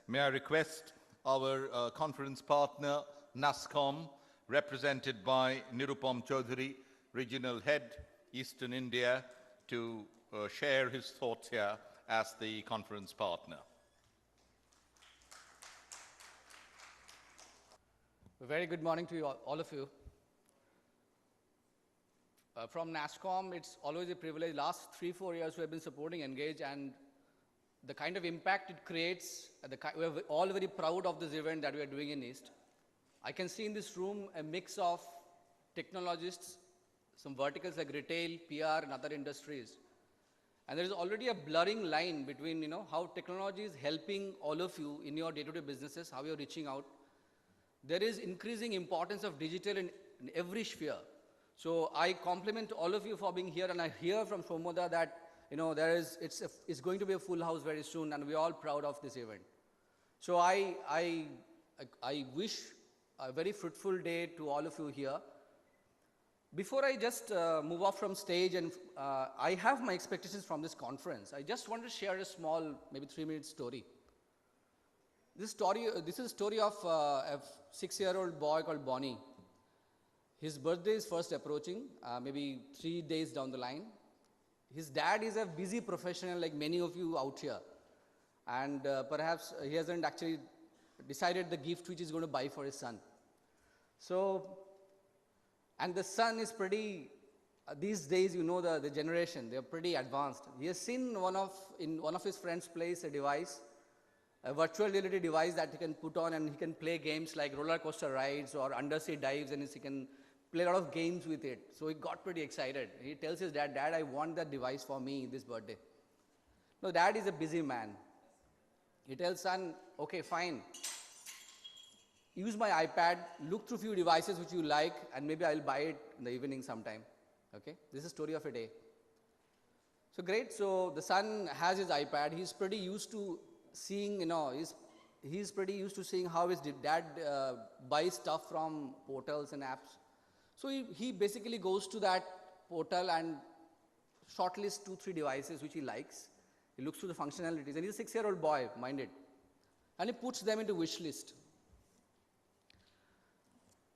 May I request our conference partner, NASCOM, represented by Nirupam Choudhury, Regional Head, Eastern India, to share his thoughts here as the conference partner. A very good morning to you, all of you. From NASCOM, it's always a privilege. Last 3-4 years, we have been supporting Engage, and the kind of impact it creates, we are all very proud of this event that we are doing in East. I can see in this room a mix of technologists, some verticals like retail, PR, and other industries. And there is already a blurring line between how technology is helping all of you in your day-to-day businesses, how you're reaching out. There is increasing importance of digital in every sphere. So I compliment all of you for being here, and I hear from Somoda that it's going to be a full house very soon, and we're all proud of this event. So I wish a very fruitful day to all of you here. Before I just move off from stage, and I have my expectations from this conference, I just want to share a small, maybe 3-minute story. This is a story of a 6-year-old boy called Bonnie. His birthday is first approaching, maybe 3 days down the line. His dad is a busy professional like many of you out here. And perhaps he hasn't actually decided the gift which he's going to buy for his son. So, and the son is pretty, these days, the generation, they're pretty advanced. He has seen in one of his friends' place a device, a virtual reality device that he can put on, and he can play games like roller coaster rides or undersea dives, and he can play a lot of games with it. So he got pretty excited. He tells his dad, "Dad, I want that device for me this birthday." No, dad is a busy man. He tells son, "Okay, fine. Use my iPad, look through few devices which you like, and maybe I'll buy it in the evening sometime." Okay, this is the story of a day. So great, so the son has his iPad. He's pretty used to seeing, he's pretty used to seeing how his dad buys stuff from portals and apps. So he basically goes to that portal and shortlists 2-3 devices which he likes. He looks through the functionalities, and he's a 6-year-old boy, mind it. And he puts them into wish list.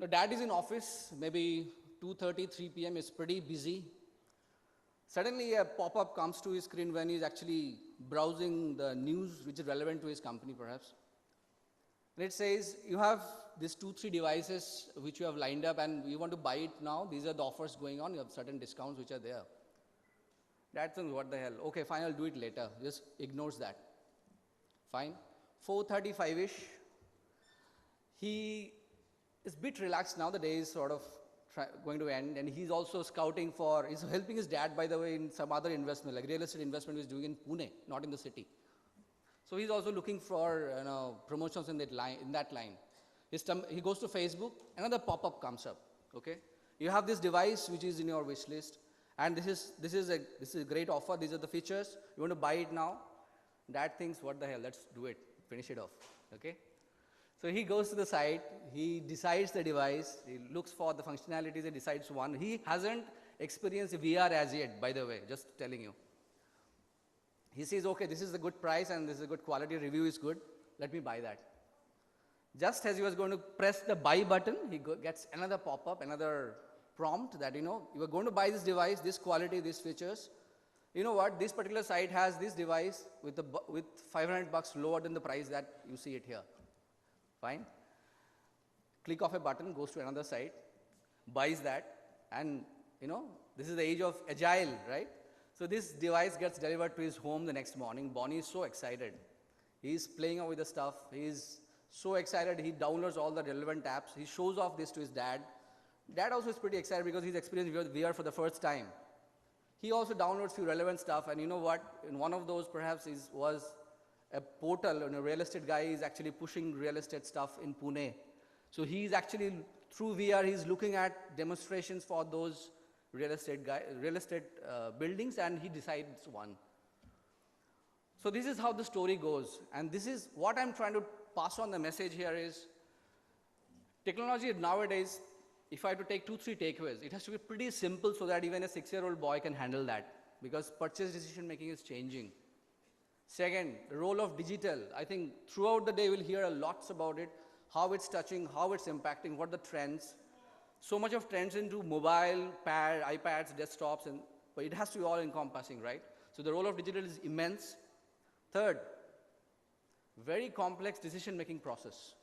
Now dad is in office, maybe 2:30, 3 p.m., is pretty busy. Suddenly a pop-up comes to his screen when he's actually browsing the news which is relevant to his company perhaps. And it says, "You have these 2-3 devices which you have lined up, and you want to buy it now. These are the offers going on. You have certain discounts which are there." Dad thinks, "What the hell? Okay, fine, I'll do it later." Just ignores that. Fine. 4:35-ish, he is a bit relaxed now. The day is sort of going to end, and he's also scouting he's helping his dad, by the way, in some other investment, like real estate investment he's doing in Pune, not in the city. So he's also looking for promotions in that line. He goes to Facebook, another pop-up comes up. Okay, you have this device which is in your wish list, and this is a great offer. These are the features. You want to buy it now? Dad thinks, "What the hell? Let's do it. Finish it off." Okay. So he goes to the site, he decides the device, he looks for the functionalities, he decides one. He hasn't experienced VR as yet, by the way, just telling you. He says, "Okay, this is a good price and this is a good quality, review is good, let me buy that." Just as he was going to press the buy button, he gets another pop-up, another prompt that, you are going to buy this device, this quality, these features. You know what, this particular site has this device with $500 lower than the price that you see it here. Fine. Click of a button, goes to another site, buys that, and this is the age of agile, right? So this device gets delivered to his home the next morning. Bonnie is so excited. He's playing with the stuff. He's so excited, he downloads all the relevant apps. He shows off this to his dad. Dad also is pretty excited because he's experiencing VR for the first time. He also downloads few relevant stuff, and you know what? In one of those perhaps was a portal, a real estate guy is actually pushing real estate stuff in Pune. So he's actually, through VR, he's looking at demonstrations for those real estate buildings, and he decides one. So this is how the story goes. And this is what I'm trying to pass on the message here is, technology nowadays, if I have to take 2-3 takeaways, it has to be pretty simple so that even a 6-year-old boy can handle that, because purchase decision making is changing. Second, the role of digital. I think throughout the day we'll hear lots about it, how it's touching, how it's impacting, what the trends. So much of trends into mobile, pad, iPads, desktops, but it has to be all encompassing, right? So the role of digital is immense. Third, very complex decision-making process.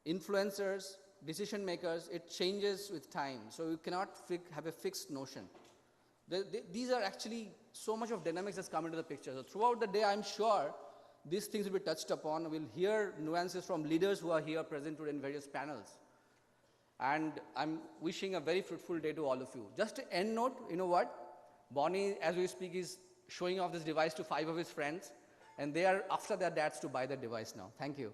Influencers, decision makers, it changes with time. So you cannot have a fixed notion. These are actually so much of dynamics that's come into the picture. So throughout the day, I'm sure these things will be touched upon. We'll hear nuances from leaders who are here present today in various panels. And I'm wishing a very fruitful day to all of you. Just to end note, you know what? Bonnie, as we speak, is showing off this device to 5 of his friends. And they are after their dads to buy the device now. Thank you.